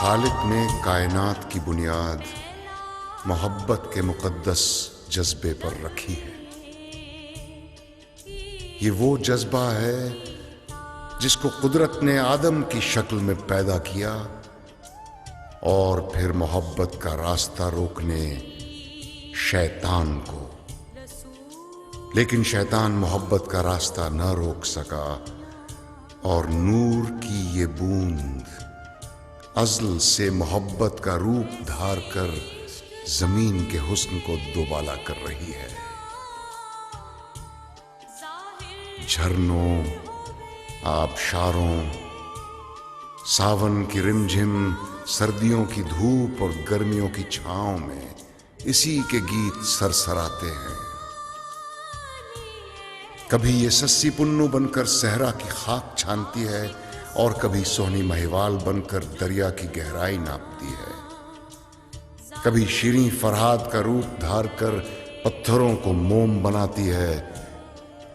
खालिक ने कायनात की बुनियाद मोहब्बत के मुकद्दस जज्बे पर रखी है। ये वो जज्बा है जिसको कुदरत ने आदम की शक्ल में पैदा किया और फिर मोहब्बत का रास्ता रोकने शैतान को। लेकिन शैतान मोहब्बत का रास्ता न रोक सका और नूर की ये बूंद अज़ल से मोहब्बत का रूप धार कर जमीन के हुस्न को दोबाला कर रही है। झरनों, आबशारों, सावन की रिमझिम, सर्दियों की धूप और गर्मियों की छांव में इसी के गीत सरसराते हैं। कभी ये सस्सी पुन्नू बनकर सहरा की खाक छानती है और कभी सोहनी महिवाल बनकर दरिया की गहराई नापती है। कभी शीरीं फरहाद का रूप धार कर पत्थरों को मोम बनाती है,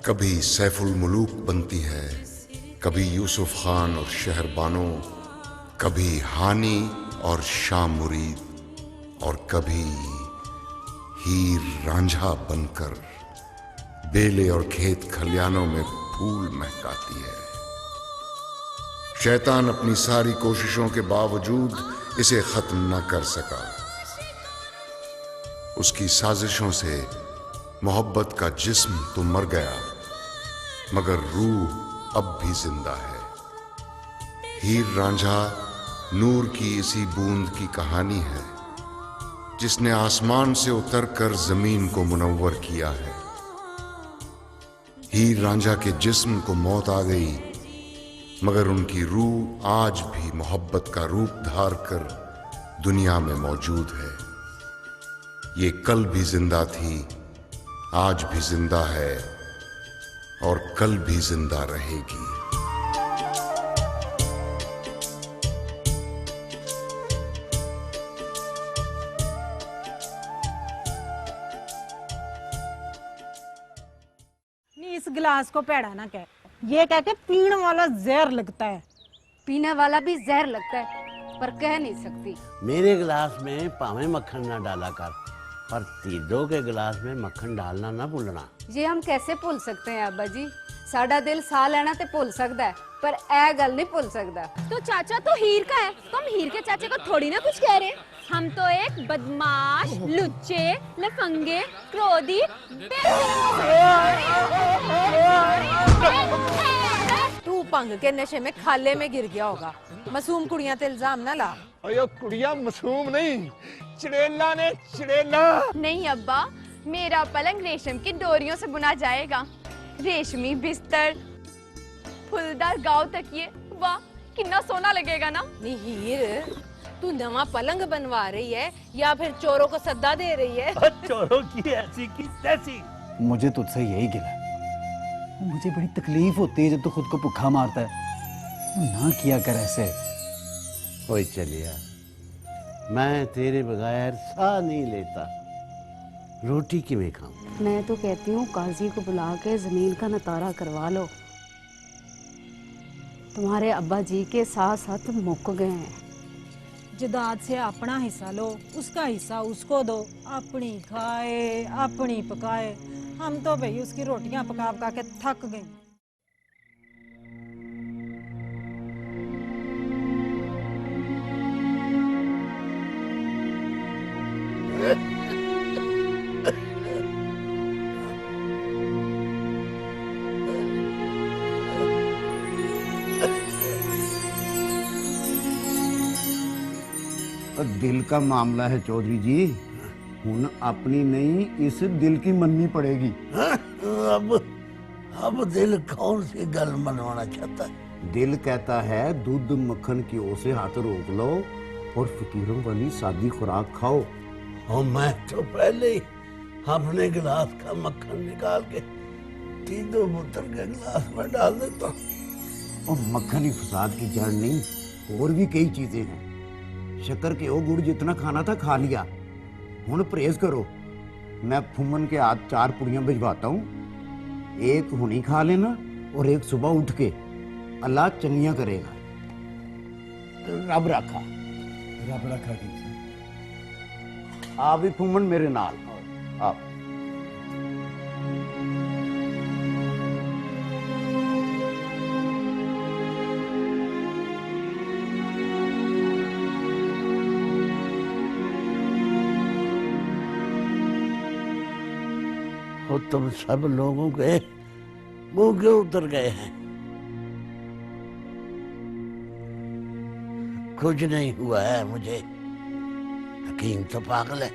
कभी सैफुल मुलूक बनती है, कभी यूसुफ खान और शहरबानो, कभी हानी और शाह मुरीद, और कभी हीर रांझा बनकर बेले और खेत खलियानों में फूल महकाती है। शैतान अपनी सारी कोशिशों के बावजूद इसे खत्म न कर सका। उसकी साजिशों से मोहब्बत का जिस्म तो मर गया, मगर रूह अब भी जिंदा है। हीर रांझा नूर की इसी बूंद की कहानी है जिसने आसमान से उतरकर जमीन को मुनव्वर किया है। हीर रांझा के जिस्म को मौत आ गई, मगर उनकी रूह आज भी मोहब्बत का रूप धार कर दुनिया में मौजूद है। ये कल भी जिंदा थी, आज भी जिंदा है और कल भी जिंदा रहेगी। इस गिलास को पेड़ा ना कह, ये कह के पीने वाला जहर लगता है। पीने वाला भी जहर लगता है पर कह नहीं सकती। मेरे गिलास में पावे मक्खन ना डाला कर, पर तीजों के गिलास में मक्खन डालना ना भूलना। ये हम कैसे भूल सकते हैं अब्बा जी? साडा दिल सा लेना ते भूल सकता है पर ए गल नहीं भूल सकता। तो चाचा तो हीर का है, तो हम हीर के चाचे को थोड़ी ना कुछ कह रहे। हम तो एक बदमाश, लुच्चे, लफंगे, क्रोधी, तू भंग के नशे में खाले में गिर गया होगा। मासूम कुड़ियां ते इल्जाम ना ला। अयो कुड़ियां मासूम नहीं, चिड़ेला ने चिड़ेला। नहीं अब्बा, मेरा पलंग रेशम की डोरियों से बुना जाएगा। रेशमी बिस्तर, फुलदार गांव तकिए, वाह कितना सोना लगेगा ना। हीर, तू नवा पलंग बनवा रही है या फिर चोरों को सद्दा दे रही है? चोरों की ऐसी की तैसी। मुझे तुझसे यही गिला है। मुझे बड़ी तकलीफ होती है जब तू खुद को भूखा मारता है। ना किया कर ऐसे। ओए चलिया, मैं तेरे बगैर साह नहीं लेता। रोटी किवें खाऊं? मैं तो कहती हूँ काजी को बुला के जमीन का नतारा करवा लो। तुम्हारे अब्बा जी के साथ साथ मुक गए हैं। जदाद से अपना हिस्सा लो, उसका हिस्सा उसको दो। अपनी खाए, अपनी पकाए। हम तो भाई उसकी रोटियां पका पका के थक गए। दिल का मामला है चौधरी जी, हुन अपनी नहीं इस दिल की मननी पड़ेगी। अब दिल कौन सी गल मनवाना चाहता है? दिल कहता है दूध मक्खन की ओर से हाथ रोक लो और फकीरों वाली सादी खुराक खाओ। और मैं तो पहले ही अपने गिलास का मक्खन निकाल के तीनों पुत्र के गिलास में डाल देता हूँ। और मक्खन ही फसाद की जड़ नहीं, और भी कई चीजें हैं। शक्कर के ओ गुड़ जितना खाना था खा लिया, हुन परहेज करो। मैं फुम्मन के हाथ 4 पुड़ियां भिजवाता हूँ, एक हुनी खा लेना और एक सुबह उठ के। अल्लाह चंगियां करेगा। रब रखा। रब रखा की आप भी फुमन मेरे नाल आप और तुम सब लोगों के मुंह क्यों उतर गए हैं? कुछ नहीं हुआ है मुझे। हकीम तो पागल है,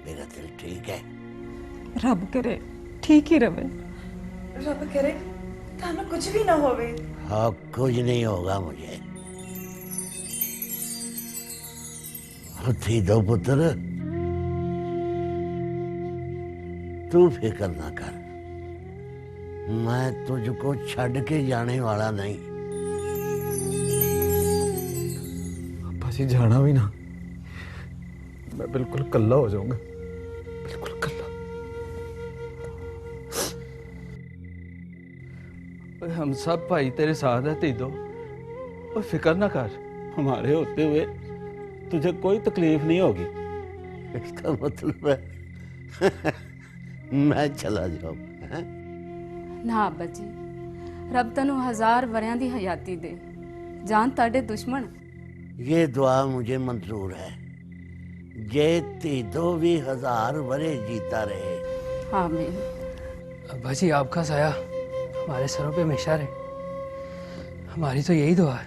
मेरा दिल ठीक है। रब करे ठीक ही रवे। रब करे थानू कुछ भी ना होवे। हाँ, कुछ नहीं होगा मुझे। थी दो पुत्र, तू फिक्र ना कर, मैं तुझको छड़ के जाने वाला नहीं। अब्बा जी जाना भी ना, मैं बिल्कुल कल्ला हो जाऊंगा, बिल्कुल कल्ला। हम सब भाई तेरे साथ है तीदो, और फिक्र ना कर। हमारे होते हुए तुझे कोई तकलीफ नहीं होगी। इसका मतलब है मैं चला जाऊं? ना अब्बा जी, रब तनु 1000 वरियां दी हयाती दे, जान ताड़े दुश्मन। ये दुआ मुझे मंजूर है, जे तीदो भी 1000 वरे जीता रहे। आमीन। अब्बा जी आपका साया हमारे सरों पे हमेशा रहे, हमारी तो यही दुआ है।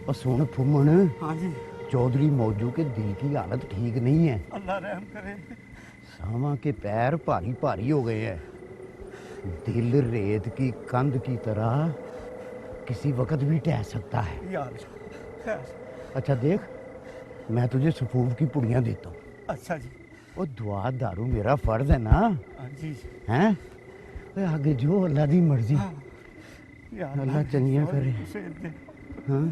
और सुन फुमन, हाँ जी, चौधरी मौजू के दिल की हालत ठीक नहीं है। अल्लाह रहम करे। सामा के पैर भारी भारी हो गए हैं। दिल रेत की कंध की तरह किसी वक्त भी टह सकता है। यार अच्छा देख, मैं तुझे सफूफ की पुड़ियाँ देता हूँ। अच्छा जी। वो दुआ दारू मेरा फर्ज है ना। हाँ जी। हैं? ओए आगे जो अल्लाह दी मर्जी। यार अल्लाह चंगियां करे। हाँ।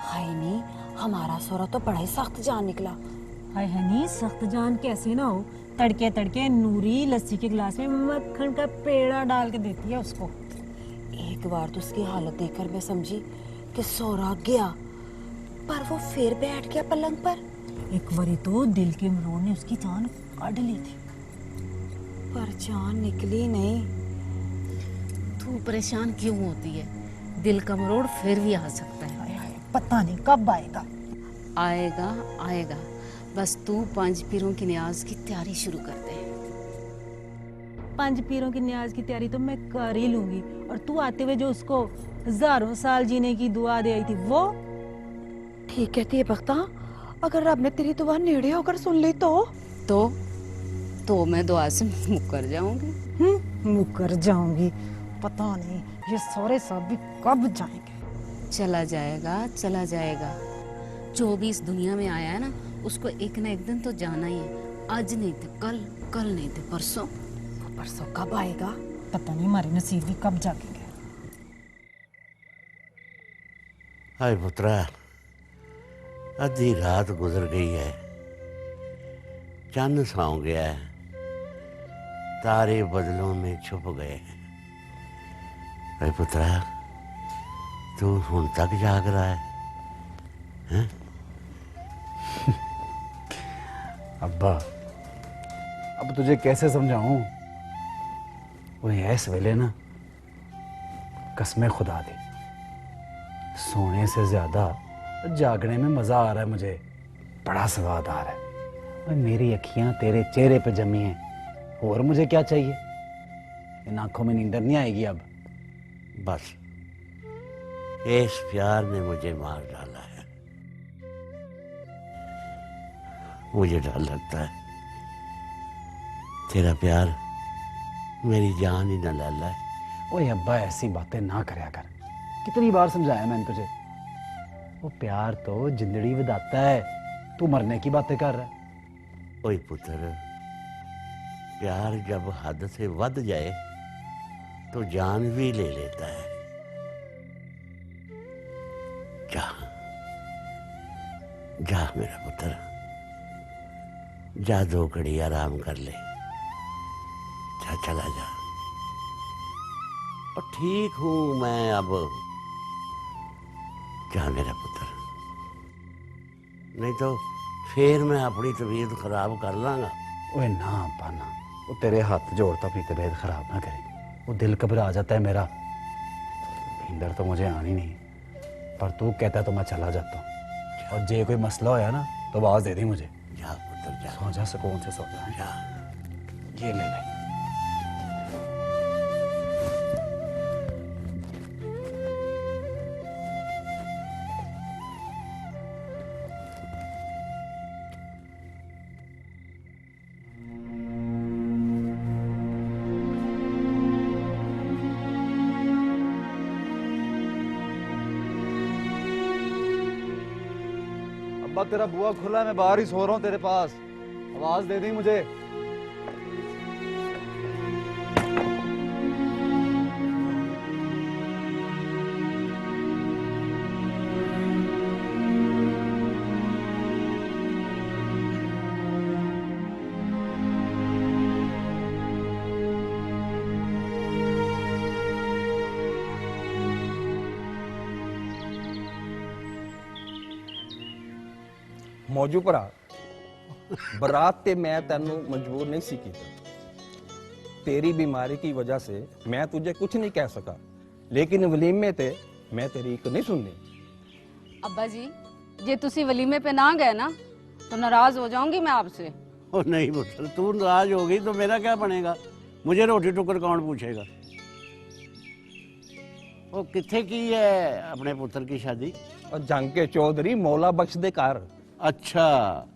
हाय नी, हमारा सोरा तो बड़ा ही सख्त जान निकला। हाय हनी, सख्त जान कैसे ना हो। तड़के तड़के नूरी लस्सी के गिलास में मक्खन का पेड़ा डाल के देती है उसको। एक बार तो उसकी हालत देखकर मैं समझी कि सोरा गया, पर वो फिर बैठ गया पलंग पर। एक बारी तो दिल के मरोड़ ने उसकी जान काट ली थी, पर जान निकली नहीं। तू परेशान क्यों होती है? दिल का मरोड़ फिर भी आ सकता है। पता नहीं कब आएगा। आएगा आएगा, बस तू 5 पीरों की न्याज की तैयारी शुरू कर दे। 5 पीरों की न्याज की तैयारी तो मैं कर ही लूंगी, और तू आते हुए जो उसको 1000 साल जीने की दुआ दे आई थी वो। ठीक कहती है बख्ता, अगर रब ने तेरी दुआ नेड़े होकर सुन ली तो मैं दुआ से मुकर जाऊंगी। मुकर जाऊंगी? पता नहीं ये सारे साहब भी कब जाएंगे। चला जाएगा। जो भी इस दुनिया में आया है ना, उसको एक ना एक दिन तो जाना ही है। आज नहीं तो कल नहीं तो परसों। परसों कब आएगा पता नहीं, हमारे नसीब भी कब जागेंगे। हाय पुत्रा, आधी रात गुजर गई है, चंद सौ गया है, तारे बदलों में छुप गए हैं। हाय पुत्रा, तू हुन तक जाग रहा है, हैं? अब्बा, अब तुझे कैसे समझाऊं? वो इस वेले ना, कसमें खुदा दी, सोने से ज्यादा जागने में मजा आ रहा है मुझे। बड़ा स्वाद आ रहा है। और मेरी अखियां तेरे चेहरे पे जमी हैं, और मुझे क्या चाहिए? इन आंखों में नींदर नहीं आएगी अब। बस इस प्यार ने मुझे मार डाला है। मुझे डर लगता है तेरा प्यार मेरी जान ही न ले ले। ओए अब्बा, ऐसी बातें ना करया कर। कितनी बार समझाया मैंने तुझे। वो प्यार तो जिंदड़ी विदाता है, तू मरने की बातें कर रहा है। ओए पुत्र, प्यार जब हद से बढ़ जाए तो जान भी ले लेता है। जा जा मेरा पुत्र, जा 2 घड़ी आराम कर ले। जा, चला जा। और ठीक हूं मैं अब। जा मेरा पुत्र, नहीं तो फिर मैं अपनी तबीयत खराब कर लांगा। ओए ना अब्बा ना, वो तेरे हाथ जोड़ता अपनी तबीयत खराब ना करे। वो दिल घबरा जाता है मेरा। इधर तो मुझे आनी नहीं, पर तू कहता तो मैं चला जाता हूँ। और जे कोई मसला होया ना तो आवाज दे दी मुझे। जा पुत्र जा, सो जा, सुकून से सो जा। ये ले ले। अब्बा तेरा बुआ खुला है, मैं बाहर ही सो रहा हूँ तेरे पास। आवाज दे दी मुझे। मौजू भरा, बरात ते मैं तेनू मजबूर नहीं सी कीता। तेरी बीमारी की वजह से मैं तुझे कुछ नहीं कह सका, लेकिन वलीमे ते मैं तेरी एक नहीं सुननी। अब्बा जी, जे तुसी वलीमे पे ना गए ना तो नाराज हो जाऊंगी मैं आपसे। ओ नहीं पुत्र, तू नाराज हो गई तो मेरा क्या बनेगा? मुझे रोटी टुकर कौन पूछेगा? वो किथे की है अपने पुत्र की शादी? और जंग के चौधरी मौला बख्श दे घर। अच्छा,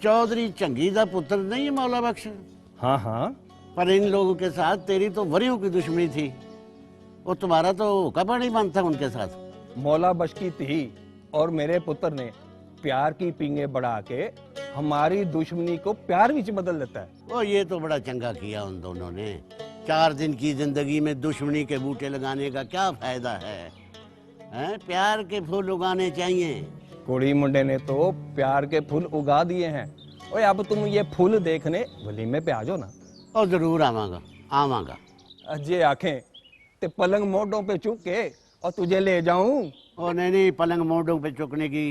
चौधरी चंगी दा पुत्र नहीं है मौला बख्श? हाँ हाँ। पर इन लोगों के साथ तेरी तो वरियों की दुश्मनी थी। वो तुम्हारा तो कब नहीं बनता उनके साथ। मौला बख्श की थी और मेरे पुत्र ने प्यार की पींगे बढ़ा के हमारी दुश्मनी को प्यार विच बदल देता है। ओ ये तो बड़ा चंगा किया उन दोनों ने। 4 दिन की जिंदगी में दुश्मनी के बूटे लगाने का क्या फायदा है? प्यार के फूल उगाने चाहिए। कुड़ी मुंडे ने तो प्यार के फूल उगा दिए हैं। ओए अब तुम ये फूल देखने वलीमे पे आ जाओ ना। और जरूर आवांगा, आवांगा। अजय आंखें ते पलंग मोढ़ों पे चुक के और तुझे ले जाऊं। और नहीं, पलंग मोढ़ों पे चुकने की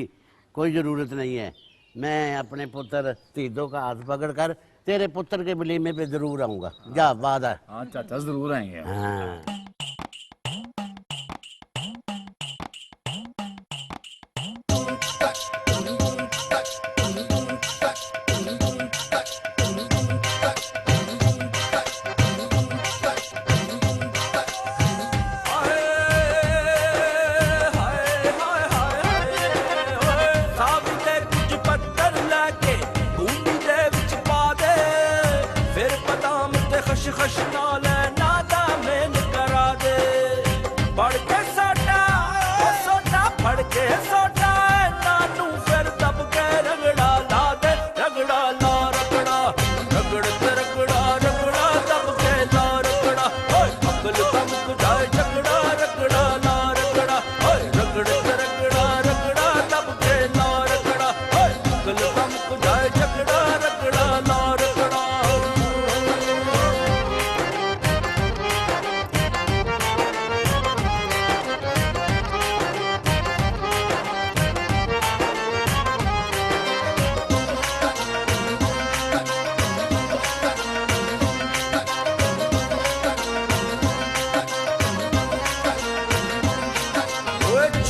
कोई जरूरत नहीं है। मैं अपने पुत्र तीदों का हाथ पकड़ कर तेरे पुत्र के वलीमे पे जरूर आऊंगा। जा, वादा। हाँ चाचा, जरूर आएंगे। हाँ। खश नाल नादा मैन करा दे, पढ़ के सोटा पढ़ के सोटा नानू फिर दब के रगड़ा ला दे, रगड़ा ला रगड़ा रगड़ ते रगड़ा रगड़ा दब के ला रगड़ा, अकल तमक जाए झगड़ा रगड़ा ला रगड़ा, रगड़ ते रगड़ा रगड़ा दब के ला रगड़ा, अकल तमक जाए झगड़ा रगड़ा ला रगड़ा।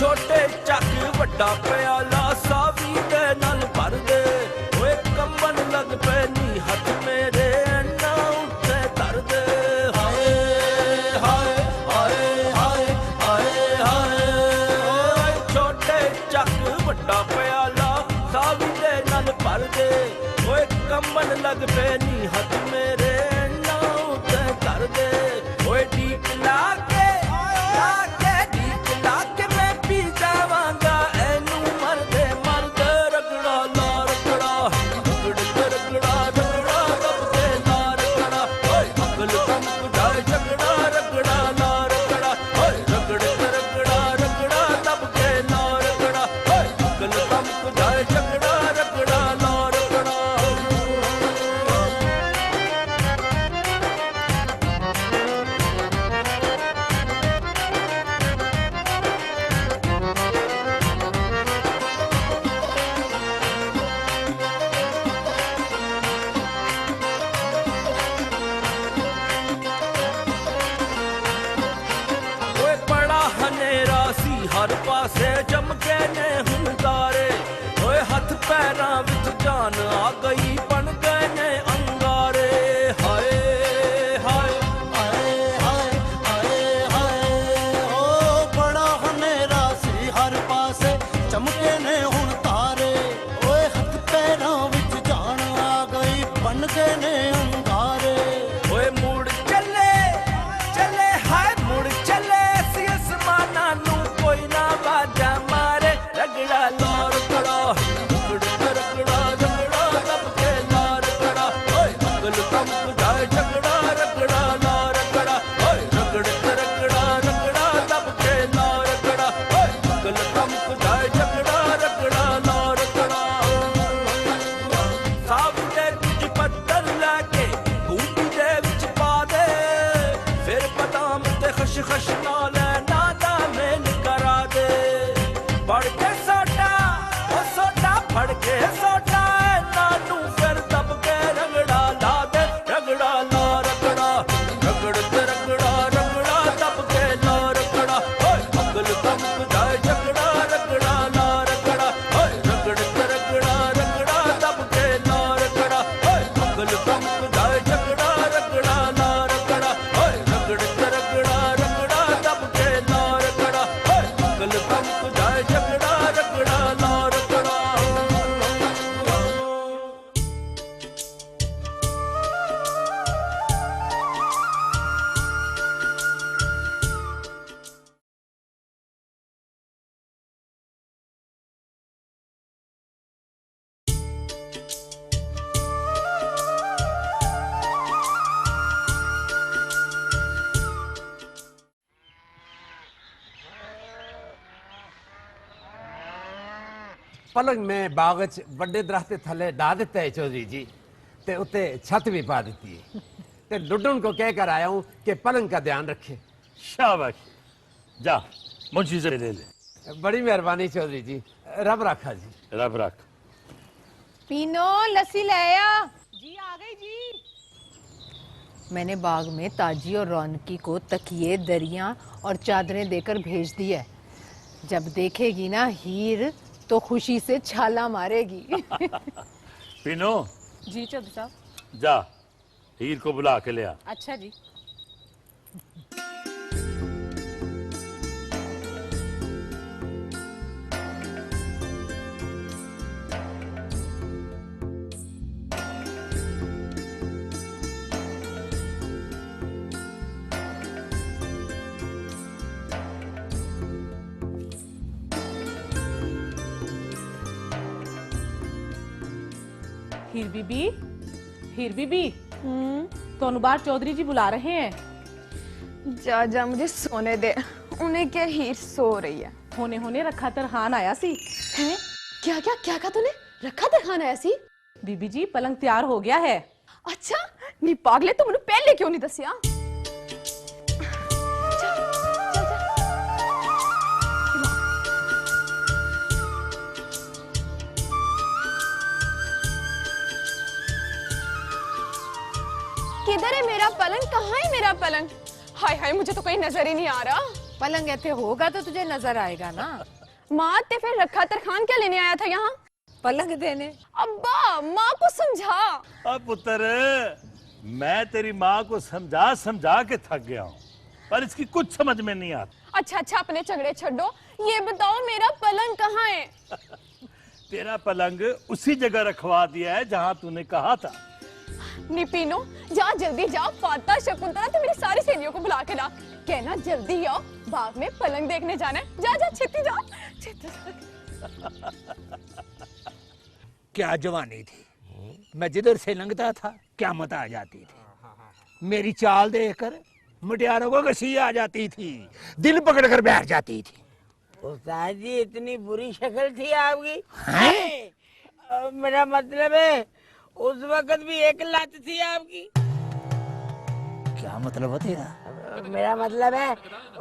छोटे चक वड्डा प्याला सावी दे नाल भर दे, ओए कंबन लग पैनी हथ मेरे ना उत्ते धर दे, हाय हाय हाय हाय हाय हाय, ओए छोटे चक वड्डा प्याला सावी दे नाल भर दे, ओए कंबन लग पैनी हथ मेरे ना उत्ते धर दे, ओए ठीक ला के रगड़ा ला रगड़ा रगड़ रगड़ा हर पासे चमके ने हुन तारे ओए हथ पैरां विच जान आ गई बन गए ने अंगारे हाय हाय आए आए आए आए ओ बड़ा हनेरा सी हर पासे चमके ने हुन तारे ओए हथ पैरां विच जान आ गई बन गए ने अंगारे ओए मुड़ चले चले हाय मुड़ चले सी आसमाना नू कोई ना बाजा मारे रगड़ा लार कड़ा रगड़ा रगड़ा रगड़ा दब के लार कड़ा ओए अकल कम जाए झगड़ा रगड़ा लार कड़ा ओए रगड़ रगड़ा रगड़ा दब के लार कड़ा ओए अकल कम जाए झगड़ा रगड़ा लार कड़ा साबुते कुछ पत्थर लाके बूटी दे विच पा दे फिर बदाम ते खशखश नाल नादा मेन करा दे बढ़ के सोटा ओ सोटा फड़ के सोटा नानू फिर दब के रगड़ा ला दे रगड़ा ला रगड़ा रगड़ ते रगड़ा रगड़ा दब के ला रगड़ा ओए अकल कम जाए झगड़ा रगड़ा ला रगड़ा ओए रगड़ ते रगड़ा रगड़ा दब के ला रगड़ा ओए अकल कम जाए झगड़ा रगड़ा ला रगड़ा ओए रगड़ ते रगड़ा रगड़ा दब के ला रगड़ा ओए अकल कम जाए झगड़ा रगड़ा ला रगड़ा पलंग में बाग च बड़े दरख्त थले डा दिता है चौधरी जी ते उत्ते छत भी पा दी है ते लुड्डन को कह कर आया हूँ कि पलंग का ध्यान रखे। शाबाश जा मुंशी से ले ले। बड़ी मेहरबानी चौधरी जी रब रखा जी रब रख। पीनो लस्सी ले आ। जी आ गई जी। मैंने बाग में ताजी और रौनकी को तकिए दरियां और चादरें देकर भेज दी है। जब देखेगी ना हीर तो खुशी से छाला मारेगी। पीनो जी चौधरी साहब। जा हीर को बुला के ले आ। अच्छा जी। हीर बीबी ਤੁਹਾਨੂੰ ਬਾਹਰ ਚੌਧਰੀ ਜੀ बुला रहे हैं। जा जा मुझे सोने दे, उन्हें क्या हीर सो रही है। होने होने रखा तरखान आया सी। हैं? क्या क्या क्या कहा तूने? रखा तरखान आया सी? बीबी जी पलंग तैयार हो गया है। अच्छा नी पागले तू मैंने पहले क्यों नहीं दसिया? किधर है मेरा पलंग? कहाँ है मेरा पलंग? हाय हाय मुझे तो कहीं नजर ही नहीं आ रहा। पलंग ऐसे होगा तो तुझे नजर आएगा ना। माँ ते फिर रखा तरखान क्या लेने आया था यहाँ? पलंग देने। अब्बा माँ को समझा। अब पुत्र मैं तेरी माँ को समझा समझा के थक गया हूँ पर इसकी कुछ समझ में नहीं आता। अच्छा अच्छा अपने झगड़े छड्डो, ये बताओ मेरा पलंग कहाँ है? तेरा पलंग उसी जगह रखवा दिया है जहाँ तूने कहा था। निपीनो जा जल्दी जा, फाता शकुंतला तो मेरी सारी सहेलियों को बुला के ला, कहना जल्दी आओ बाग में पलंग देखने जाना है। जा जा छेती जा, क्या जवानी थी, मैं जिधर से लंघता था क्या मत आ जाती थी। मेरी चाल देखकर मुटियारों को घसी आ जाती थी, दिल पकड़कर बैठ जाती थी। उस्ताद जी इतनी बुरी शक्ल थी आपकी? मेरा मतलब है उस वक्त भी एक लात थी आपकी। क्या मतलब है तेरा? मेरा मतलब है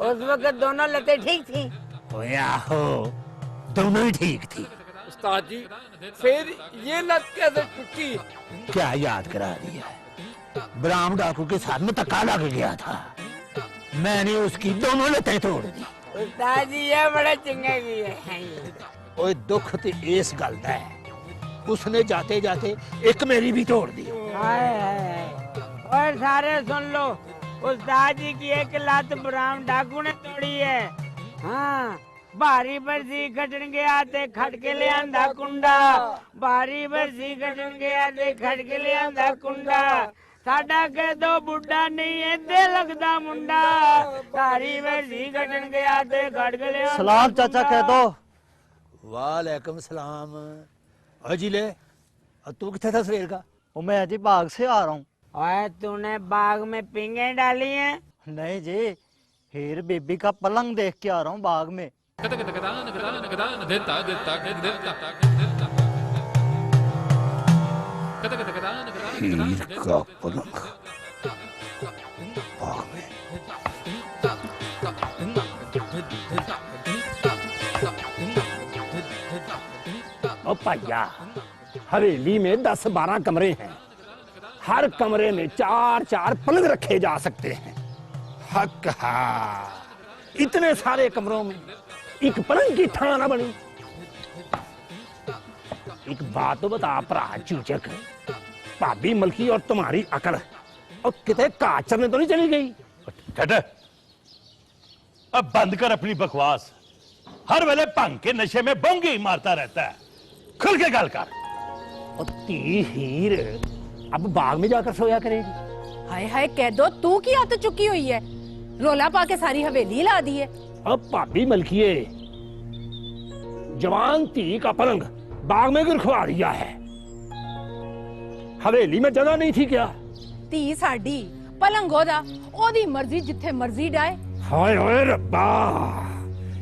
उस वक्त दोनों लतें ठीक थी। ओए आहो दोनों ही ठीक थी। उस्ताद जी फिर ये लत कैसे टूटी? क्या याद करा दिया है, ब्राह्म डाकू के साथ में धक्का लग गया था, मैंने उसकी दोनों लतें तोड़ दी। उस्ताद जी ये बड़ा चंगा किया ओए दुख ते इस गल दा है उसने जाते जाते एक मेरी भी तोड़ दी। हाय हाय और सारे सुन लो, उस्ताद जी की एक लात बराम डाकू ने तोड़ी है। हाँ भारी बरसी कटन गया ते खट के ले आंदा कुंडा, भारी बरसी कटन गया ते खट के ले आंदा कुंडा, साडा कह दो बुढ़ा नहीं है ते लगदा मुंडा, भारी बरसी कटन गया ते खट के ले आंदा सलाम चाचा कुंडा। कह दो। वालेकुम सलाम। अजिले तू किथे था सवेर का? मैं जी बाग से आ रहा हूँ। ओए तूने बाग में पिंगे डाली हैं? नहीं जी, हीर बीबी का पलंग देख के आ रहा हूँ बाग में। हीर का पलंग बाग में। ओ भैया हवेली में 10-12 कमरे हैं, हर कमरे में 4-4 पलंग रखे जा सकते हैं। हक हा, इतने सारे कमरों में एक पलंग की ठान ना बनी। एक बात तो बता भरा चूचक, भाभी मलकी और तुम्हारी अकल और कितने काज चलने तो नहीं चली गई? ठहर, अब बंद कर अपनी बकवास। हर वेले भंग के नशे में बंगी मारता रहता है, खुल के गल कर। ती हीर अब बाग में जाकर सोया करेगी। हाय हाय कह दो, तू की आदत चुकी हुई है, रोला पाके सारी हवेली ला दी है। अब भाभी मलकिए जवान धी का पलंग बाग में गिरखवा दिया है, हवेली में जगह नहीं थी क्या? धी साडी पलंग ओदा, ओदी मर्जी जिथे मर्जी डाए। हाय हाय रब्बा,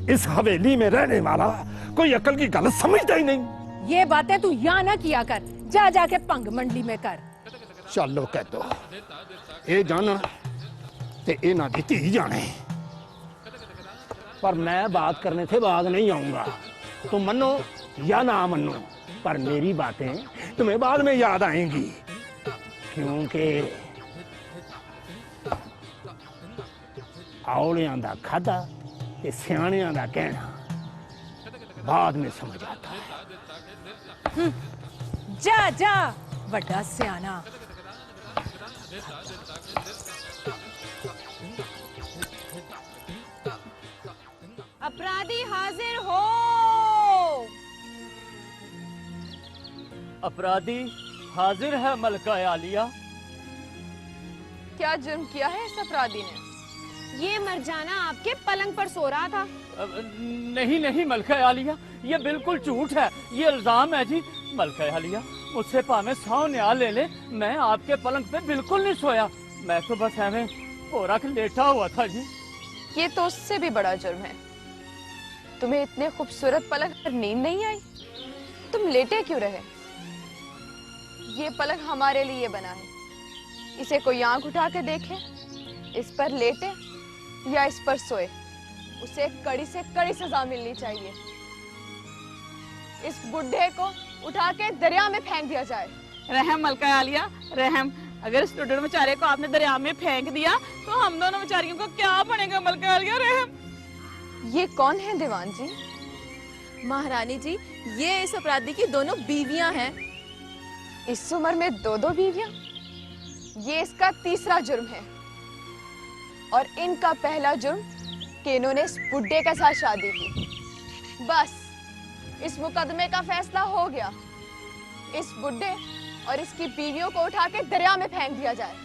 इस हवेली में रहने वाला कोई अकल की गल समझता ही नहीं। ये बातें तू यहाँ ना किया कर, जा जाके भंग मंडी में कर। चलो कह दो, ये जाना ते ये ना दी जाने, पर मैं बात करने से बाग नहीं आऊंगा। तुम मनो या ना मनो, पर मेरी बातें तुम्हें बाद में याद आएंगी, क्योंकि औलियां दा खादा ते सियाणियां दा कहना बाद में समझ आता है। जा जा वड्डा सियाना। अपराधी हाजिर हो। अपराधी हाजिर है मलका आलिया। क्या जुर्म किया है इस अपराधी ने? ये मरजाना आपके पलंग पर सो रहा था। नहीं नहीं मलका आलिया, ये बिल्कुल झूठ है, ये इल्जाम है जी। मलका आलिया मुझसे पावे सौ न्याय ले ले, मैं आपके पलंग पे बिल्कुल नहीं सोया, मैं तो बस ऐਵੇਂ पोरा के लेटा हुआ था जी। ये तो उससे भी बड़ा जुर्म है। तुम्हें इतने खूबसूरत पलंग पर नींद नहीं आई? तुम लेटे क्यों रहे? ये पलंग हमारे लिए बना है, इसे कोई आंख उठा के देखे, इस पर लेटे या इस पर सोए, उसे कड़ी से कड़ी सजा मिलनी चाहिए। इस बुढ़े को उठा के दरिया में फेंक दिया जाए। रहम मलका आलिया, रहम। अगर इस टुडड़ बेचारे को आपने दरिया में फेंक दिया तो हम दोनों बेचारियों को क्या बनेगा मलका आलिया, रहम। ये कौन है दीवान जी? महारानी जी, ये इस अपराधी की दोनों बीवियां हैं। इस उम्र में 2-2 बीवियां? ये इसका तीसरा जुर्म है, और इनका पहला जुर्म कि इन्होंने इस बुड्ढे के साथ शादी की। बस इस मुकदमे का फैसला हो गया। इस बुड्ढे और इसकी बीवियों को उठा के दरिया में फेंक दिया जाए।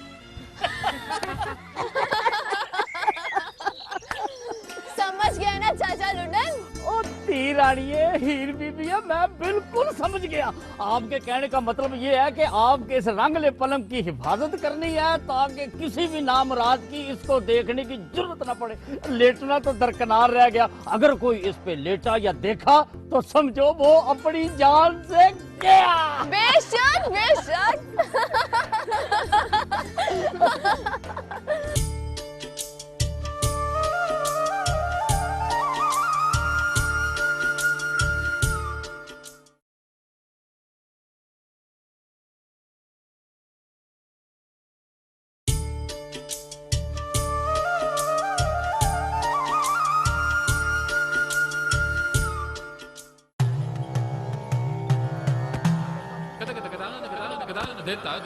समझ गए ना चाचा लुडन? ओ ती रानिये, हीर बीबिया, मैं बिल्कुल समझ गया। आपके कहने का मतलब ये है कि आपके इस रंगले पलंग की हिफाजत करनी है ताकि किसी भी नामराद की इसको देखने की जरूरत न पड़े। लेटना तो दरकिनार रह गया, अगर कोई इस पे लेटा या देखा तो समझो वो अपनी जान से गया। बेशक बेशक। उस्ताद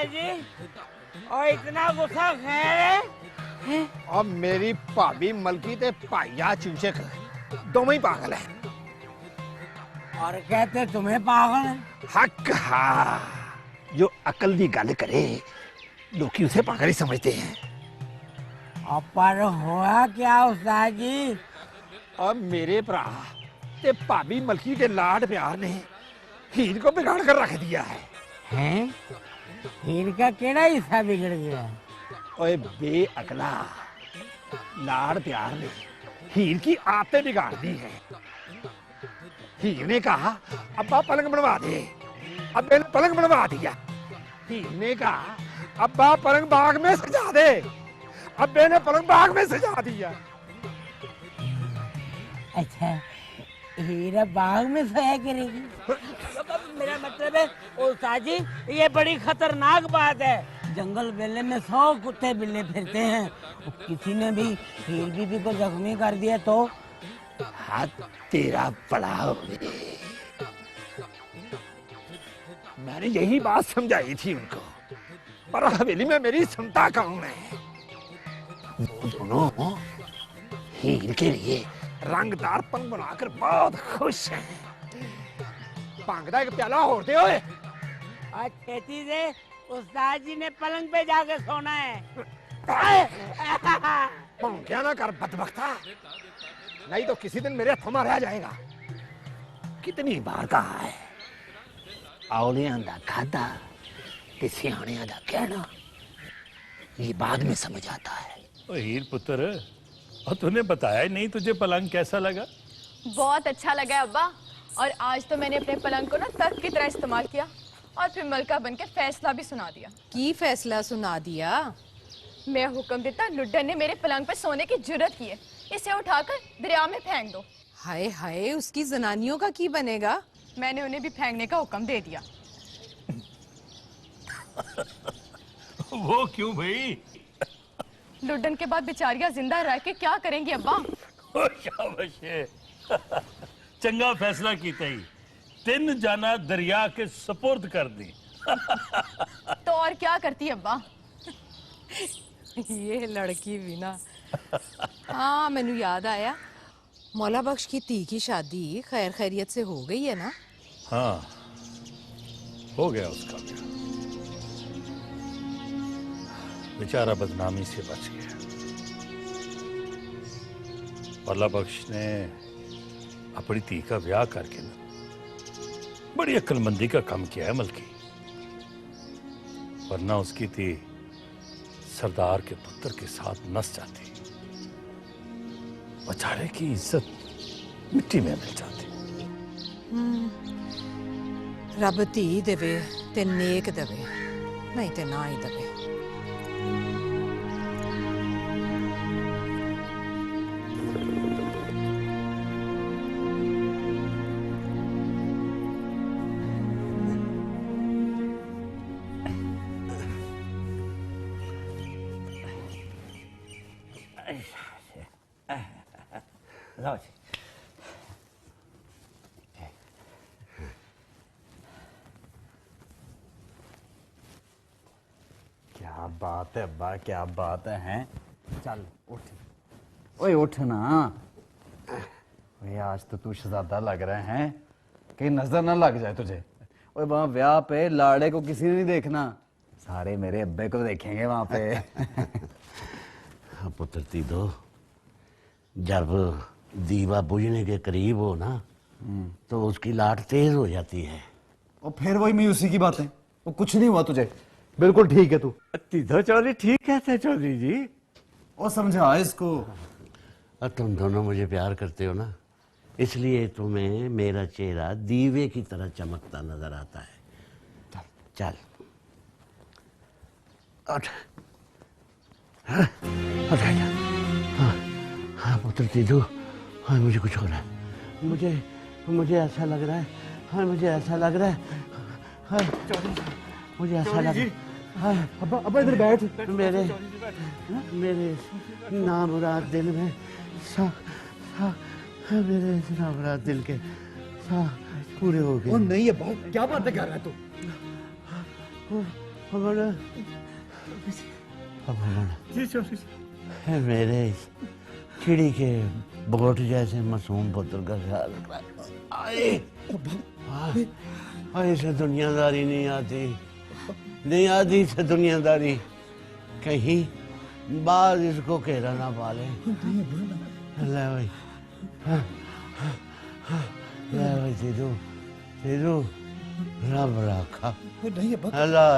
जी और इतना गुस्सा खैर है? अब मेरी भाभी मलकी ते भाईया चूचक दोनों ही पागल है और कहते तुम्हें पागल है? हक हा जो अकल दी गल करे लोग उसे पागल ही समझते हैं। अब पर हुआ क्या उस्ताद जी? और मेरे भरा ते भाभी मलकी के लाड प्यार ने हीर को बिगाड़ कर रख दिया है। हैं? हीर का केड़ा हिस्सा बिगड़ गया? ओए बेअकला, लाड प्यार ने हीर की आदतें बिगाड़ दी है। हीर ने कहा अब्बा पलंग बनवा दे, अब्बे ने पलंग बनवा दिया। हीर ने कहा अब्बा पलंग बाग में सजा दे, अब्बे ने पलंग बाग में सजा दिया। अच्छा हीरा बाग में सोया करेगी? मेरा मतलब है उस्ताद जी ये बड़ी खतरनाक बात है। जंगल बेले में 100 कुत्ते बिल्ले फिरते हैं, किसी ने भी हीर बीबी को जख्मी कर दिया तो हाथ तेरा बड़ा हो। मैंने यही बात समझाई थी उनको, पर हवेली में मेरी क्षमता कम है। वो दोनों हीर के लिए रंगदार पंग बनाकर बहुत खुश हैं। पंग का एक प्याला और दे ओए। आज खेती से उस्ताद जी ने पलंग पे जाके सोना है। क्या ना कर बदबख्ता, नहीं तो किसी दिन मेरे हाथों में रह जाएगा। कितनी बार कहा है औलियां दा खादा ते सियाणियां दा कहना, ये बाद में समझ आता है। ओ हीर पुत्र, और तूने बताया ही नहीं तुझे पलंग कैसा लगा? बहुत अच्छा लगा अब्बा, और आज तो मैंने अपने पलंग को ना तख्त की तरह इस्तेमाल किया और फिर मलका बन के फैसला भी सुना दिया। की फैसला सुना दिया? मैं हुक्म देता लुड्डन ने मेरे पलंग पर सोने की जुर्रत की है, इसे उठाकर दरिया में फेंक दो। हाय हाय, उसकी जनानियों का की बनेगा? मैंने उन्हें भी फेंकने का हुक्म दे दिया। वो क्यों भाई? लुड्डन के बाद बेचारियां जिंदा रह के क्या करेंगी अब्बा? शाबाश है। चंगा फैसला कीता ही, 3 जाना दरिया के सुपुर्द कर दी। तो और क्या करती अब्बा? ये लड़की भी ना। हाँ मैनू याद आया, मौला बख्श की धी की शादी खैर खैरियत से हो गई है ना? हाँ हो गया उसका भी, बेचारा बदनामी से बच गया। मौला बख्श ने अपनी धी का ब्याह करके ना बड़ी अक्लमंदी का काम किया है मलकी, वरना उसकी थी सरदार के पुत्र के साथ नस जाती, बेचारे की इज्जत मिट्टी में मिल जाती। रब धी देवे ते नेक देवे, नहीं ते ना ही देवे। लाओ जी। क्या बात है अब्बा, क्या बात है हैं? चल उठ, ओए उठ ना। ओए आज तो तू शहजादा लग रहा है, कहीं नजर ना लग जाए तुझे। ओए वहाँ ब्याह पे लाड़े को किसी ने नहीं देखना, सारे मेरे अब्बे को देखेंगे वहाँ पे। पुत्र तीदो, जब दीवा बुझने के करीब हो ना तो उसकी लाट तेज हो जाती है। और फिर वही मायूसी की बातें, वो कुछ नहीं हुआ तुझे, बिल्कुल ठीक है तू। तीदो चौधरी ठीक कहते हैं चौधरी जी। और समझा इसको। और तुम दोनों मुझे प्यार करते हो ना, इसलिए तुम्हें मेरा चेहरा दीवे की तरह चमकता नजर आता है। चल उठ। हाँ, उठ आजा। हाँ, हाँ पुत्र तीदो, हाँ मुझे कुछ हो रहा है, मुझे ऐसा लग रहा है हाँ मुझे ऐसा लग रहा है, हाँ, मुझे ऐसा लग रहा है, हाँ, अब्बा इधर बैठ। मेरे नामुराद दिल में मेरे नामुराद दिल के पूरे हो गए। नहीं अब्बा, क्या बातें कर रहा है तू? मेरे चिड़ी के बोट जैसे मासूम पुत्र का ख्याल आए से दुनियादारी नहीं आती से दुनियादारी, कहीं बाद इसको घेरा ना पाले। ले भाई, ले भाई सीधू रब रखा। अल्लाह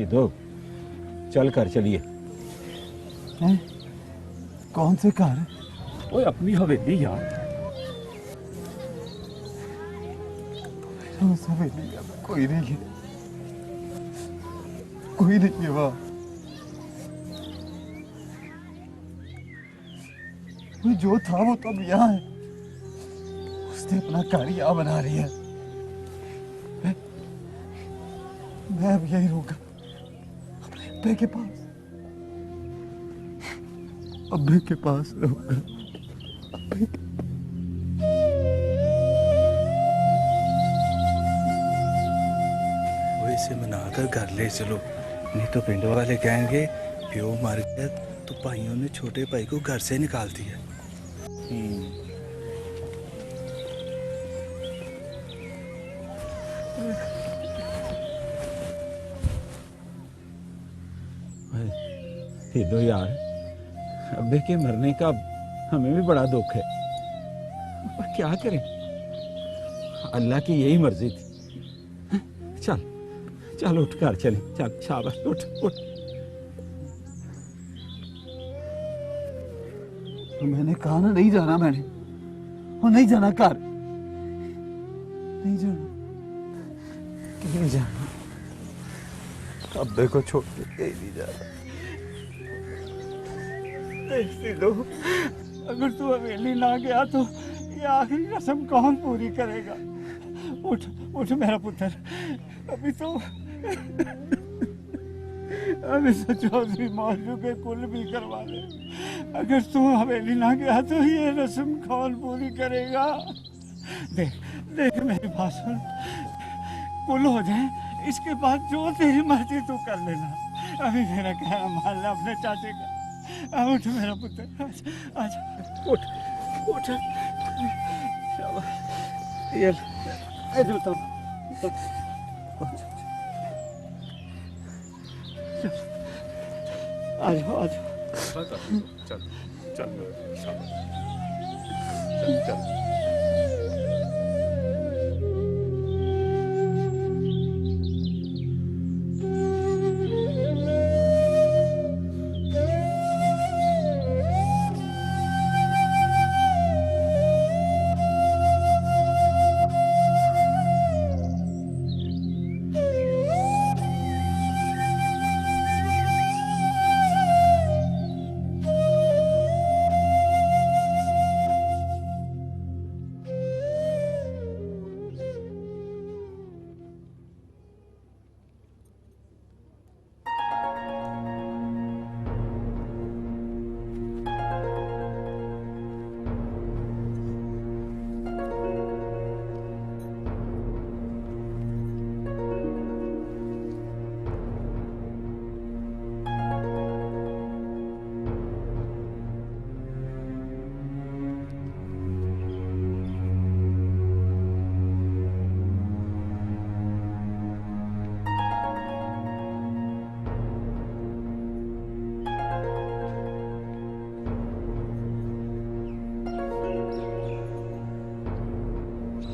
दो चल कर चलिए। कौन से घर? ओए अपनी हवेली यार। उस हवेली में कोई नहीं है, कोई नहीं है वहाँ। जो था वो तो अब यहाँ है। उसने अपना घर यहाँ बना लिया। मैं अब यही रहूंगा, अब्बे के पास, अब्बे के पास रहूंगा। वो इसे मनाकर घर ले चलो, नहीं तो पिंड वाले कहेंगे प्यो मर गया तो भाइयों ने छोटे भाई को घर से निकाल दिया। दो यार, अब्बे के मरने का हमें भी बड़ा दुख है, पर क्या करें, अल्लाह की यही मर्जी थी। चल चल उठ कर चले, चल शाबाश, उठ उठ। तो मैंने कहा ना नहीं जाना, मैंने और नहीं जाना घर, नहीं जाना, नहीं जाना, अब्बे को छोड़ के कहीं नहीं जाना। दो, अगर तू हवेली ना गया तो ये आखिरी रस्म कौन पूरी करेगा? उठ उठ मेरा पुत्र, अभी तो चौधरी मौजू के कुल भी करवा ले। अगर तू हवेली ना गया तो ये रस्म कौन पूरी करेगा? देख देख मेरी बात सुन, कुल हो जाए, इसके बाद जो तेरी मर्जी तू कर लेना। अभी मेरा कहना मान ले अपने चाचे का। उठ मेरा पुत्र, आजा, उठ उठ, शाबाश, ये जूता, आजा आजा, चल चल शाबाश, चल चल।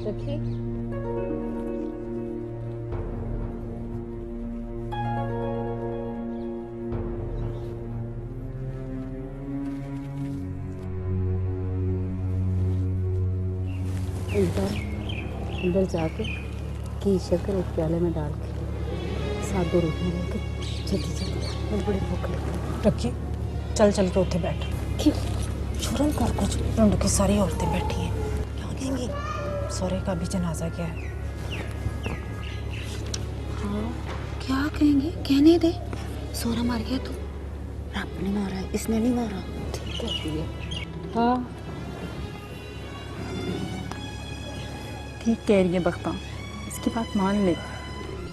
रखिए। अंदर जाके घी शक्कर एक प्याले में डाल के साथ 2 रोटियां लेके जल्दी मुझे बड़ी भूख लगी। रखी चल चल के उठे बैठ। क्यों शर्म कर कुछ। रंड की सारी औरतें बैठी हैं, क्या कहेंगी? सोरे का भी जनाजा क्या है? हाँ क्या कहेंगे, कहने दे। सोरा मार गया तो रब ने मारा है, इसने नहीं मारा। ठीक है। हाँ ठीक कह रही है बख्ता, इसकी बात मान ले।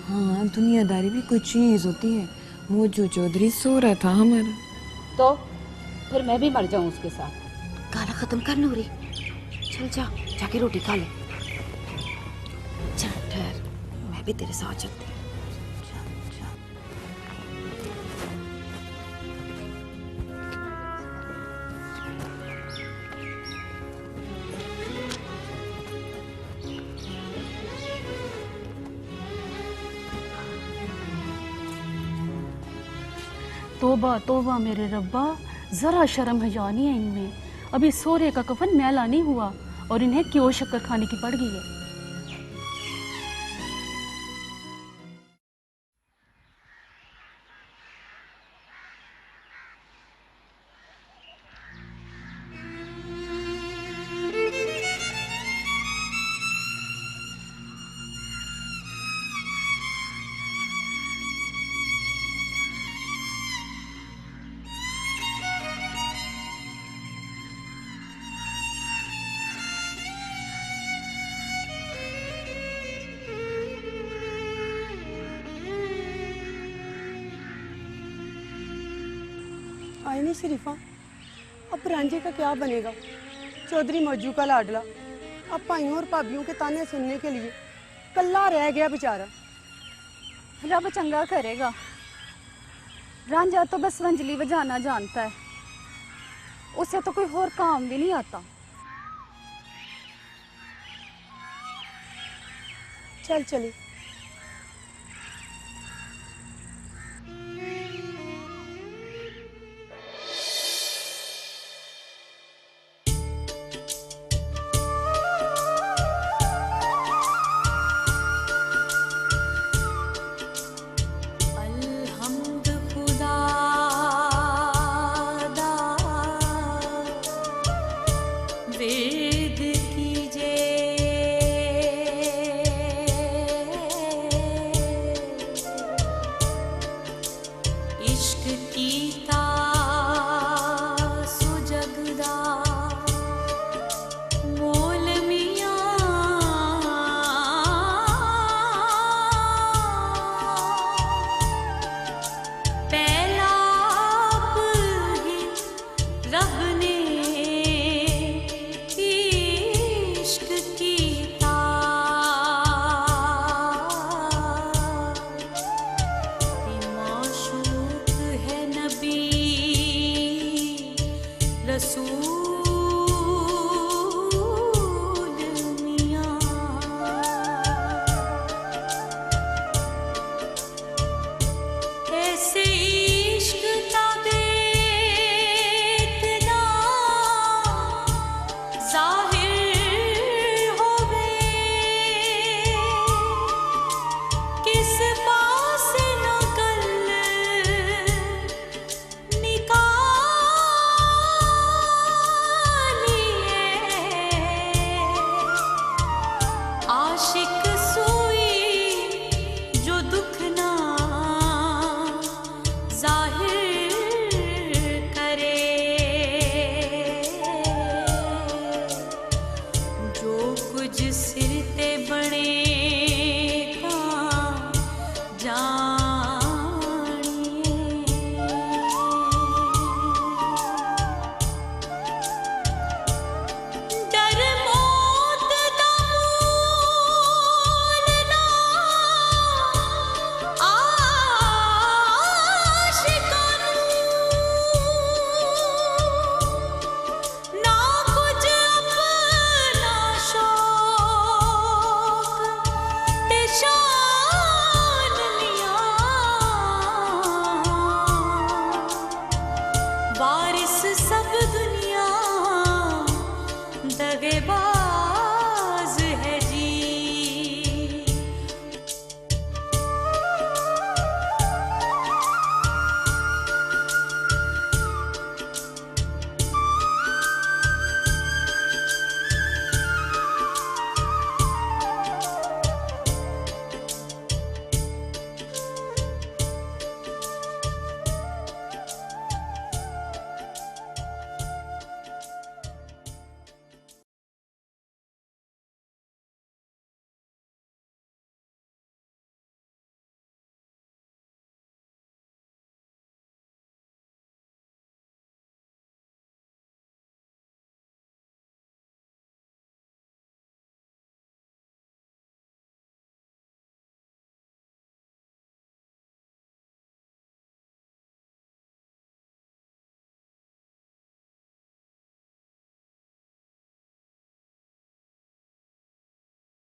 हाँ दुनियादारी भी कोई चीज होती है। मोजू चौधरी सो रहा था हमारा, तो फिर मैं भी मर जाऊं उसके साथ। गाना खत्म कर नूरी, चल जा जाके रोटी खा ले। चल ठहर, मैं भी तेरे साथ चलती हूँ। तोबा तोबा मेरे रब्बा, जरा शर्म हया नहीं है इनमें। अभी सोरे का कफन मैला नहीं हुआ और इन्हें क्यों शक्कर खाने की पड़ गई है। आई नहीं शरीफा, अब रांझे का क्या बनेगा? चौधरी मौजू का लाडला अब भाइयों और भाभियों के ताने सुनने के लिए कल्ला रह गया बेचारा। रब चंगा करेगा। रांझा तो बस वंजली बजाना जानता है, उसे तो कोई और काम भी नहीं आता। चल चले। इश्क की